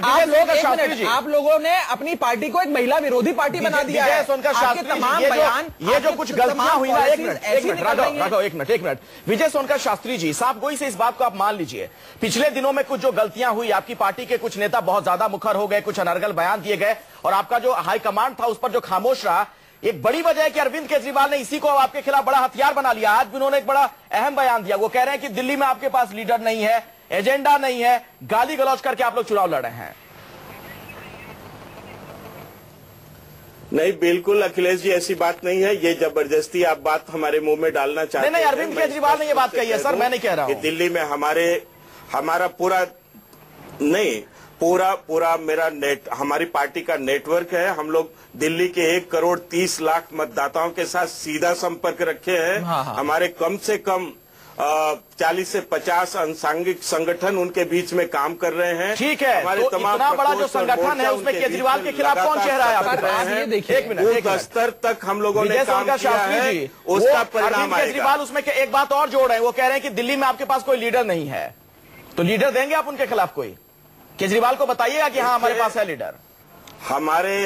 आप लोगों ने अपनी पार्टी को एक महिला विरोधी पार्टी बना दिया है। आपके तमाम बयान, ये जो कुछ गलतियां हुई ना, एक मिनट विजय सोनकर शास्त्री जी, साहब गोई से इस बात को आप मान लीजिए, पिछले दिनों में कुछ जो गलतियां हुई, आपकी पार्टी के कुछ नेता बहुत ज्यादा मुखर हो गए, कुछ अनर्गल बयान दिए गए, और आपका जो हाईकमांड था उस पर जो खामोश रहा, एक बड़ी वजह है कि अरविंद केजरीवाल ने इसी को आपके खिलाफ बड़ा हथियार बना लिया। आज भी उन्होंने एक बड़ा अहम बयान दिया, वो कह रहे हैं कि दिल्ली में आपके पास लीडर नहीं है, एजेंडा नहीं है, गाली गलौज करके आप लोग चुनाव लड़ रहे हैं। नहीं, बिल्कुल अखिलेश जी, ऐसी बात नहीं है। ये जबरदस्ती आप बात हमारे मुंह में डालना चाहते हैं। नहीं, अरविंद केजरीवाल ने ये बात कही है सर, मैं नहीं कह रहा हूं। दिल्ली में हमारा पूरा मेरा हमारी पार्टी का नेटवर्क है। हम लोग दिल्ली के 1 करोड़ 30 लाख मतदाताओं के साथ सीधा संपर्क रखे हैं। हमारे कम से कम 40 से 50 अनुसांगिक संगठन उनके बीच में काम कर रहे हैं। ठीक है, हमारे तो तमाम इतना बड़ा जो संगठन है उसमें केजरीवाल के खिलाफ कौन चेहरा है? एक मिनट, स्तर तक हम लोगों ने काम किया है, उसका परिणाम आएगा। केजरीवाल उसमें एक बात और जोड़ रहे हैं, वो कह रहे हैं कि दिल्ली में आपके पास कोई लीडर नहीं है, तो लीडर देंगे आप उनके खिलाफ कोई? केजरीवाल को बताइएगा कि हाँ हमारे पास है लीडर। हमारे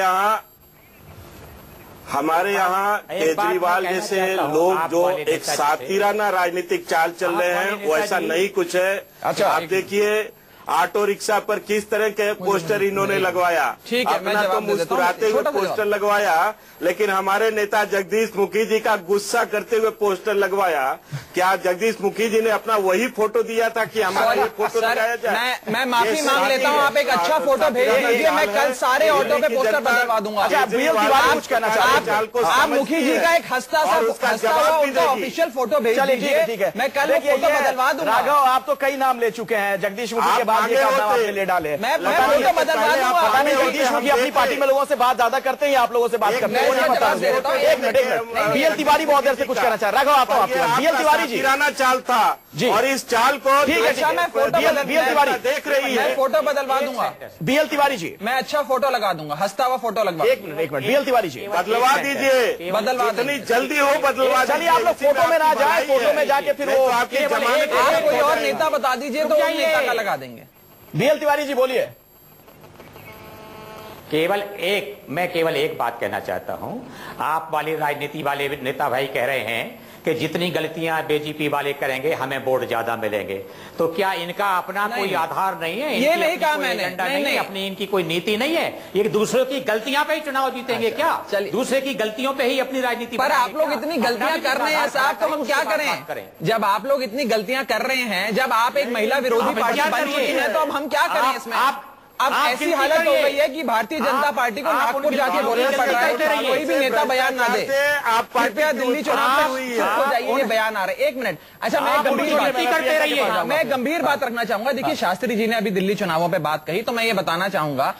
यहाँ केजरीवाल जैसे लोग जो एक सातिराना राजनीतिक चाल चल रहे हैं, वो ऐसा नहीं कुछ है। अच्छा, आप देखिए, ऑटो रिक्शा पर किस तरह के पोस्टर इन्होंने लगवाया। ठीक है, अपना तो मुस्कुराते हुए पोस्टर लगवाया, लेकिन हमारे नेता जगदीश मुखी जी का गुस्सा करते हुए पोस्टर लगवाया। क्या जगदीश मुखी जी ने अपना वही फोटो दिया था कि हमारा ये फोटो लगाया जाए? मैं माफी मांग लेता हूँ, आप एक अच्छा फोटो भेज दीजिए, मैं कल सारे ऑटो पे पोस्टर बदलवा दूंगा। आप मुखी जी का एक हंसता हुआ उनका ऑफिशियल फोटो भेज दीजिए, मैं कल वो फोटो बदलवा दूंगा। राघव, आप तो कई नाम ले चुके हैं, जगदीश मुखी के बाद ये नाम आपने ले डाले। मैं फोटो बदलवा दूंगा। जगदीश मुखी अपनी पार्टी में लोगों से बात ज्यादा करते हैं, आप लोगों से बात करते हैं? एक मिनट, बीएल तिवारी बहुत देर से कुछ कहना चाह रहा है। राघव, आप बीएल तिवारी जी, किराना चाल था जी, और इस चाल को ठीक है, मैं फोटो बीएल तिवारी देख रही है, मैं फोटो बदलवा दूंगा। बीएल तिवारी जी, मैं अच्छा फोटो लगा दूंगा, हंसता हुआ फोटो लगवा। एक मिनट बीएल तिवारी जी, बदलवा दीजिए, बदलवा जितनी जल्दी हो बदलवा। चलिए, आप लोग फोटो में ना जाए, फोटो में जाके फिर वो आपकी जमानत। आप कोई और नेता बता दीजिए तो उस नेता का लगा देंगे। बीएल तिवारी जी बोलिए। मैं केवल एक बात कहना चाहता हूं। आप वाले राजनीति वाले नेता भाई कह रहे हैं कि जितनी गलतियां बीजेपी वाले करेंगे हमें वोट ज्यादा मिलेंगे, तो क्या इनका अपना कोई आधार नहीं है? ये नहीं कहा मैंने, नहीं, अपनी इनकी कोई नीति नहीं है। एक दूसरे की गलतियां पे ही चुनाव जीतेंगे क्या? दूसरे की गलतियों पे ही अपनी राजनीति। पर आप लोग इतनी गलतियां कर रहे हैं साहब, तो हम क्या करें? जब आप लोग इतनी गलतियां कर रहे हैं, जब आप एक महिला विरोधी पार्टी बन चुकी है, तो अब हम क्या करें इसमें? अब ऐसी हालत हो गई है कि भारतीय जनता पार्टी को नागपुर जाके बोलना पड़ रहा है, कोई भी नेता बयान ना दे। आप कृपया दिल्ली चुनाव में चुप हो जाइए, ये बयान आ रहे हैं। एक मिनट, अच्छा मैं गंभीर बात रखना चाहूंगा। देखिए, शास्त्री जी ने अभी दिल्ली चुनावों पे बात कही, तो मैं ये बताना चाहूंगा,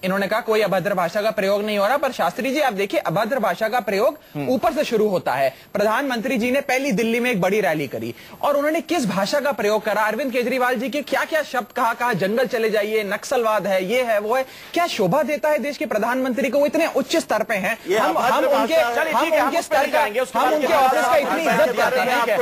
इन्होंने कहा कोई अभद्र भाषा का प्रयोग नहीं हो रहा, पर शास्त्री जी आप देखिए, अभद्र भाषा का प्रयोग ऊपर से शुरू होता है। प्रधानमंत्री जी ने पहली दिल्ली में एक बड़ी रैली करी और उन्होंने किस भाषा का प्रयोग करा, अरविंद केजरीवाल जी के क्या क्या शब्द कहा, जंगल चले जाइए, नक्सलवाद है, ये है, वो है। क्या शोभा देता है देश के प्रधानमंत्री को? वो इतने उच्च स्तर पे हैं, हम उनके स्तर का, हम उनके ऑफिस का इतनी इज्जत करते हैं,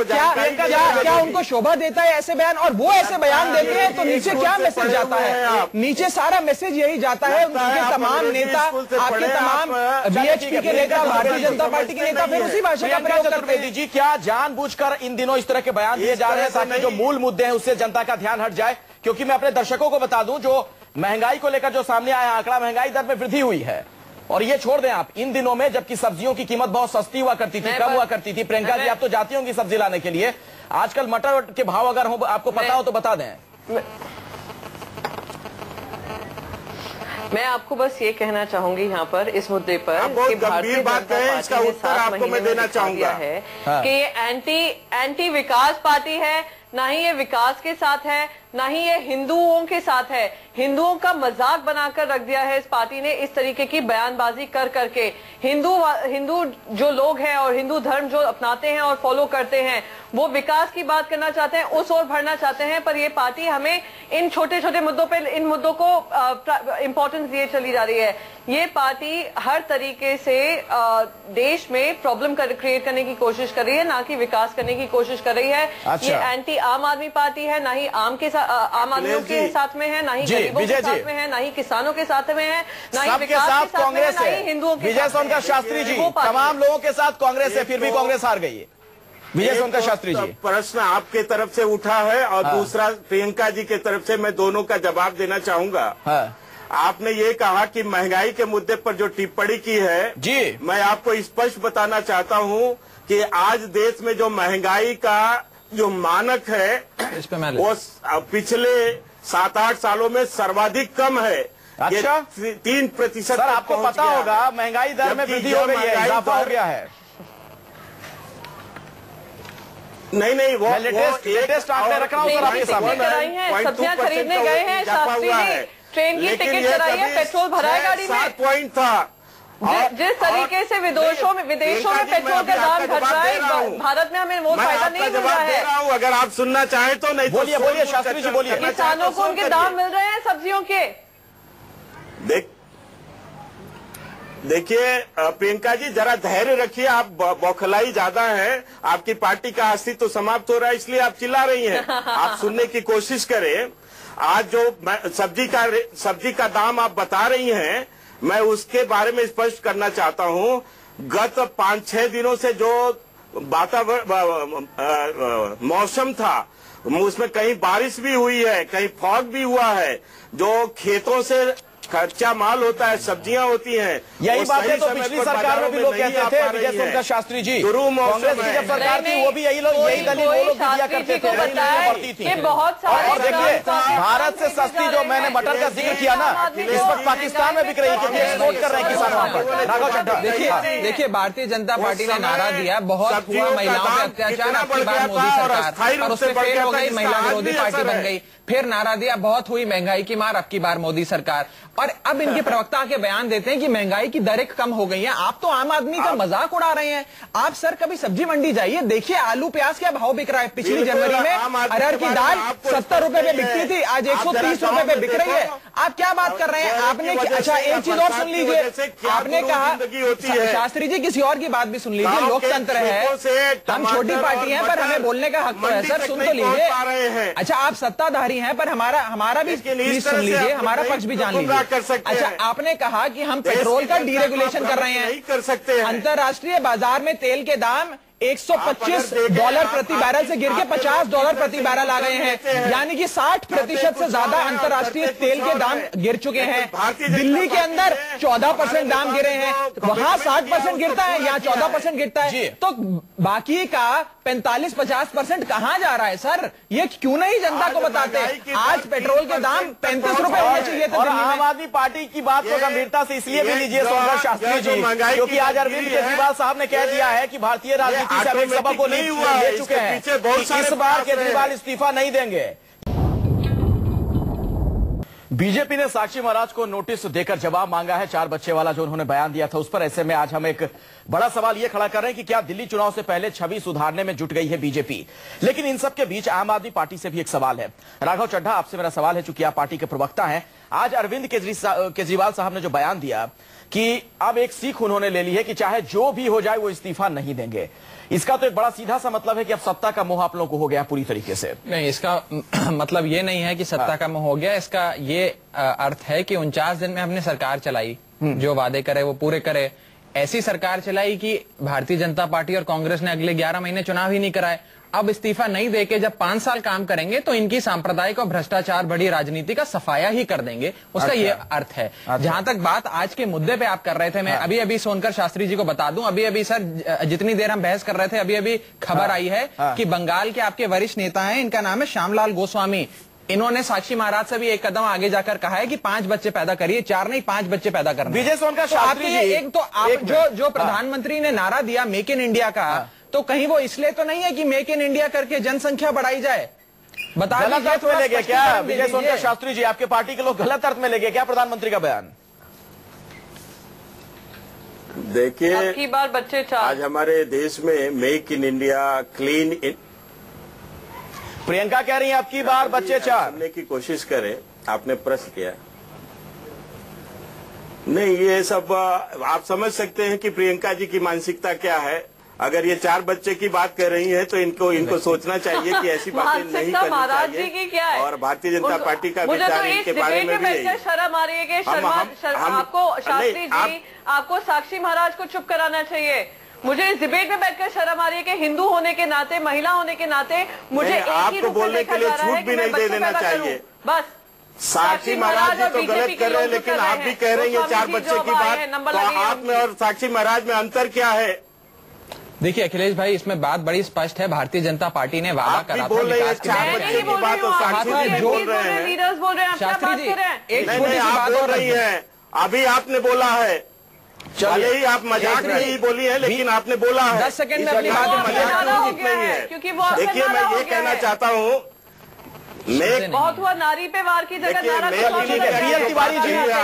क्या उनको शोभा देता है ऐसे बयान? और वो ऐसे बयान देते हैं तो नीचे क्या मैसेज जाता है? नीचे सारा मैसेज यही जाता है, उनके तमाम नेता, आपके तमाम बीएचपी के नेता, भारतीय जनता पार्टी के नेता फिर उसी भाषा का प्रयोग करते हैं। जी, क्या जानबूझकर इन दिनों इस तरह के बयान दिए जा रहे हैं ताकि जो मूल मुद्दे हैं उससे जनता का ध्यान हट जाए? क्योंकि मैं अपने दर्शकों को बता दूं, जो महंगाई को लेकर जो सामने आया आंकड़ा, महंगाई दर में वृद्धि हुई है। और ये छोड़ दें आप, इन दिनों में जबकि सब्जियों की कीमत बहुत सस्ती हुआ करती थी, कम हुआ करती थी। प्रियंका जी, आप तो जाती होंगी सब्जी लाने के लिए, आजकल मटर के भाव अगर हो आपको पता हो तो बता दें। मैं आपको बस ये कहना चाहूंगी यहाँ पर इस मुद्दे पर कि भारतीय जनता पार्टी इसका उत्तर आपको मैं देना चाहूंगा है कि ये एंटी विकास पार्टी है, ना ही ये विकास के साथ है, ना ही ये हिंदुओं के साथ है। हिंदुओं का मजाक बनाकर रख दिया है इस पार्टी ने, इस तरीके की बयानबाजी कर करके। हिंदू जो लोग हैं और हिंदू धर्म जो अपनाते हैं और फॉलो करते हैं, वो विकास की बात करना चाहते हैं, उस ओर बढ़ना चाहते हैं, पर ये पार्टी हमें इन छोटे छोटे मुद्दों पे, इन मुद्दों को इम्पोर्टेंस दिए चली जा रही है। ये पार्टी हर तरीके से देश में प्रॉब्लम क्रिएट करने की कोशिश कर रही है, ना कि विकास करने की कोशिश कर रही है। ये एंटी आम आदमी पार्टी है, ना ही आम आदमियों के साथ में है, ना ही गरीबों के साथ में है, ना ही किसानों के साथ में है, ना ही विकास के साथ में है, ना ही हिंदुओं के साथ। विजय सोनकर शास्त्री जी, तमाम लोगों के साथ कांग्रेस है, फिर भी कांग्रेस हार गई है। विजय सोनकर शास्त्री जी, प्रश्न आपके तरफ से उठा है और दूसरा प्रियंका जी के तरफ से, मैं दोनों का जवाब देना चाहूंगा। आपने ये कहा कि महंगाई के मुद्दे पर जो टिप्पणी की है जी, मैं आपको स्पष्ट बताना चाहता हूं कि आज देश में जो महंगाई का जो मानक है वो पिछले 7-8 सालों में सर्वाधिक कम है। अच्छा, 3%। सर, आपको पता होगा महंगाई दर में वृद्धि हो गई है, इजाफा हो गया है। नहीं, वो लेटेस्ट आंकड़े रख रहा हूँ सर आपके सामने। सब्जियां खरीदने गए हैं शास्त्री जी, ट्रेन की टिकट कराई है, पेट्रोल भरा है गाड़ी में। 7 पॉइंट था। जिस तरीके से विदेशों में पेट्रोल का दाम घट रहा है, भारत में हमें वो फायदा नहीं मिल रहा है। अगर आप सुनना चाहें तो नहीं। बोलिए शास्त्री जी, बोलिए। किसानों को उनके दाम मिल रहे हैं सब्जियों के। देखिए प्रियंका जी, जरा धैर्य रखिए, आप बौखलाई ज्यादा है, आपकी पार्टी का अस्तित्व तो समाप्त हो रहा है, इसलिए आप चिल्ला रही हैं। आप सुनने की कोशिश करें। आज जो सब्जी का दाम आप बता रही हैं, मैं उसके बारे में स्पष्ट करना चाहता हूं। गत 5-6 दिनों से जो वातावरण मौसम था उसमें कहीं बारिश भी हुई है, कहीं फॉग भी हुआ है। जो खेतों से कच्चा माल होता है, सब्जियां होती हैं, यही बातें तो पिछली सरकार में भी लोग कहते थे। विजय सोनकर शास्त्री जी, कांग्रेस की जब सरकार थी वो भी यही दलील वो लोग दिया करते थे, बढ़ती थी। और देखिए, भारत से सस्ती जो मैंने मटर का जिक्र किया ना, इस वक्त पाकिस्तान में बिक रही है क्योंकि एक्सपोर्ट कर रहे हैं किसान वहां पर। राघव चड्ढा, देखिए भारतीय जनता पार्टी ने नारा दिया बहुत हुआ महिलाओं पे अत्याचार, आपकी बार मोदी सरकार, और उससे फेल हो गई, महिला विरोधी पार्टी बन गई। फिर नारा दिया बहुत हुई महंगाई की मार, अब की बार मोदी सरकार। और अब इनके प्रवक्ता के बयान देते हैं कि महंगाई की दरें कम हो गई हैं। आप तो आम आदमी का मजाक उड़ा रहे हैं। आप सर कभी सब्जी मंडी जाइए, देखिए आलू प्याज क्या भाव बिक रहा है। पिछली जनवरी में अरहर की दाल 70 रुपए पे बिकती थी, आज 130 रुपए पे बिक रही है। आप क्या बात कर रहे हैं? आपने अच्छा एक चीज और सुन लीजिए, आपने कहा शास्त्री जी किसी और की बात भी सुन लीजिए, लोकतंत्र है, हम छोटी पार्टी है पर हमें बोलने का हक तो है। सर सुन तो लीजिए। अच्छा आप सत्ताधारी हैं पर हमारा भी प्लीज सुन लीजिए, हमारा पक्ष भी जान लीजिए। अच्छा आपने कहा कि हम पेट्रोल का डीरेगुलेशन कर रहे हैं, कर सकते हैं। अंतर्राष्ट्रीय बाजार में तेल के दाम $125 प्रति बैरल से गिर के $50 प्रति बैरल आ गए हैं, यानी कि 60% से ज्यादा अंतर्राष्ट्रीय तेल के दाम गिर चुके हैं। दिल्ली के अंदर 14% दाम गिरे हैं, वहां 60% गिरता है, यहाँ 14% गिरता है, तो बाकी का 45-50% कहां जा रहा है? सर ये क्यों नहीं जनता को बताते? आज पेट्रोल के दाम 35 रुपए होने चाहिए थे। और आम आदमी पार्टी की बात को गंभीरता से इसलिए भी लीजिए सोनकर शास्त्री जी, क्योंकि आज अरविंद केजरीवाल साहब ने कह दिया है कि भारतीय राजनीति से अनेक सबक को ले चुके हैं, इस बार केजरीवाल इस्तीफा नहीं देंगे। बीजेपी ने साक्षी महाराज को नोटिस देकर जवाब मांगा है, 4 बच्चे वाला जो उन्होंने बयान दिया था उस पर। ऐसे में आज हम एक बड़ा सवाल यह खड़ा कर रहे हैं कि क्या दिल्ली चुनाव से पहले छवि सुधारने में जुट गई है बीजेपी? लेकिन इन सब के बीच आम आदमी पार्टी से भी एक सवाल है। राघव चड्ढा, आपसे मेरा सवाल है, चूंकि आप पार्टी के प्रवक्ता हैं, आज अरविंद केजरीवाल साहब ने जो बयान दिया कि अब एक सीख उन्होंने ले ली है कि चाहे जो भी हो जाए वो इस्तीफा नहीं देंगे, इसका तो एक बड़ा सीधा सा मतलब है कि अब सत्ता का मोह आप लोगों को हो गया पूरी तरीके से। नहीं, इसका मतलब ये नहीं है कि सत्ता का मोह हो गया। इसका ये अर्थ है कि 49 दिन में हमने सरकार चलाई, जो वादे करे वो पूरे करे। ऐसी सरकार चलाई कि भारतीय जनता पार्टी और कांग्रेस ने अगले 11 महीने चुनाव ही नहीं कराए। अब इस्तीफा नहीं देके जब 5 साल काम करेंगे तो इनकी सांप्रदायिक और भ्रष्टाचार भरी राजनीति का सफाया ही कर देंगे, उसका ये अर्थ है। जहां तक बात आज के मुद्दे पे आप कर रहे थे, मैं अभी सोनकर शास्त्री जी को बता दूं, अभी सर जितनी देर हम बहस कर रहे थे, अभी खबर आई है कि बंगाल के आपके वरिष्ठ नेता हैं, इनका नाम है श्यामलाल गोस्वामी। इन्होंने साक्षी महाराज से भी एक कदम आगे जाकर कहा है कि 5 बच्चे पैदा करिए, 4 नहीं 5 बच्चे पैदा करना। विजय सोनकर शास्त्री जी, एक तो आप जो प्रधानमंत्री ने नारा दिया मेक इन इंडिया का, तो कहीं वो इसलिए तो नहीं है कि मेक इन इंडिया करके जनसंख्या बढ़ाई जाए? बता गलत अर्थ में ले गए क्या विजय सोनकर शास्त्री जी? आपके पार्टी के लोग गलत अर्थ में ले गए क्या प्रधानमंत्री का बयान? देखिए, आपकी बार बच्चे आज हमारे देश में मेक इन इंडिया, क्लीन इन, प्रियंका कह रही है आपकी बार बच्चे 4 सुनने की कोशिश करें। आपने प्रश्न किया नहीं, ये सब आप समझ सकते हैं कि प्रियंका जी की मानसिकता क्या है। अगर ये 4 बच्चे की बात कर रही हैं तो इनको सोचना चाहिए कि ऐसी बातें नहीं करनी चाहिए। क्या है? और भारतीय जनता पार्टी का विचार इनके बारे में भी यही। शर्म आ रही है कि आपको शास्त्री जी, आपको साक्षी महाराज को चुप कराना चाहिए। मुझे इस डिबेट में बैठकर शर्म आ रही है कि हिंदू होने के नाते, महिला होने के नाते मुझे एक ही रूप में देखा जा रहा है कि मैं बच्चों पैदा करूं। बस साक्षी महाराज जी तो गलत कर रहे हैं, लेकिन आप भी कह रही हैं 4 बच्चे की बात, तो आप में और साक्षी महाराज में अंतर क्या है? देखिए अखिलेश भाई, इसमें बात बड़ी स्पष्ट है। भारतीय जनता पार्टी ने वादा करा था विकास के, 4 बच्चे की बात तो साक्षी जी बोल रहे हैं, लीडर्स बोल रहे हैं, शास्त्री जी एक छोटी सी आप बात बोल और रही है। अभी आपने बोला है, चलिए ही आप मजाक में ही बोली है, लेकिन आपने बोला है 10 सेकंड में अपनी बात मजाक नहीं है। देखिए मैं ये कहना चाहता हूँ, बहुत हुआ नारी पे वार की जगह नारा।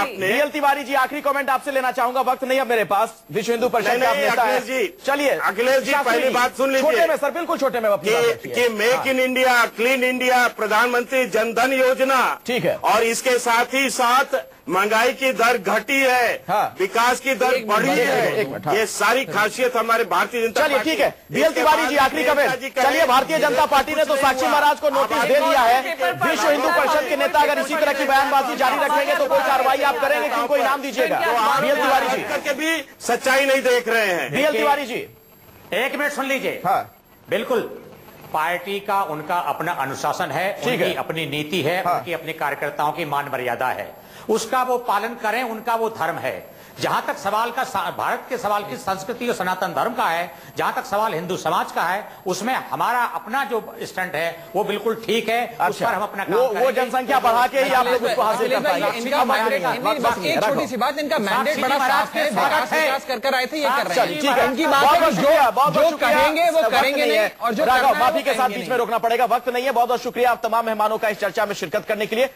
बीएल तिवारी जी आखिरी कमेंट आपसे लेना चाहूंगा, वक्त नहीं अब मेरे पास। विश्व हिंदू परिषद का नेता है जी, चलिए अखिलेश जी पहली बात सुन लीजिए। छोटे में सर, बिल्कुल छोटे में कि make in India, clean India, प्रधानमंत्री जनधन योजना, ठीक है, और इसके साथ ही साथ महंगाई की दर घटी है, विकास की दर बढ़ी है, ये सारी खासियत हमारे भारतीय जनता पार्टी। चलिए ठीक है, बीएल तिवारी जी आखिरी कमेंट। चलिए, भारतीय जनता पार्टी ने तो साक्षी महाराज को नोटिस दे दिया है। विश्व हिंदू परिषद के नेता अगर इसी तरह की बयानबाजी जारी रखेंगे तो कोई कार्रवाई आप करेंगे कि उनको इनाम दीजिएगा? बीएल तिवारी जी करके भी सच्चाई नहीं देख रहे हैं। बीएल तिवारी जी 1 मिनट सुन लीजिए। हाँ बिल्कुल, पार्टी का उनका अपना अनुशासन है, उनकी अपनी नीति है, उनकी अपने कार्यकर्ताओं की मान मर्यादा है, उसका वो पालन करें, उनका वो धर्म है। जहां तक सवाल का भारत के सवाल की संस्कृति और सनातन धर्म का है, जहां तक सवाल हिंदू समाज का है, उसमें हमारा अपना जो स्टैंड है वो बिल्कुल ठीक है। उस पर हम अपना काम वो जनसंख्या बढ़ा के ही आप लोग उसको हासिल कर पाएंगे। एक छोटी सी बात, इनका मैंडेट बड़ा साफ है, विकास कर आए थे, ये कर रहे हैं। ठीक है, उनकी बात है, जो कहेंगे वो करेंगे नहीं, और जो माफी के साथ बीच में रोकना पड़ेगा, वक्त नहीं है। बहुत बहुत शुक्रिया आप तमाम मेहमानों का इस चर्चा में शिरकत करने के लिए।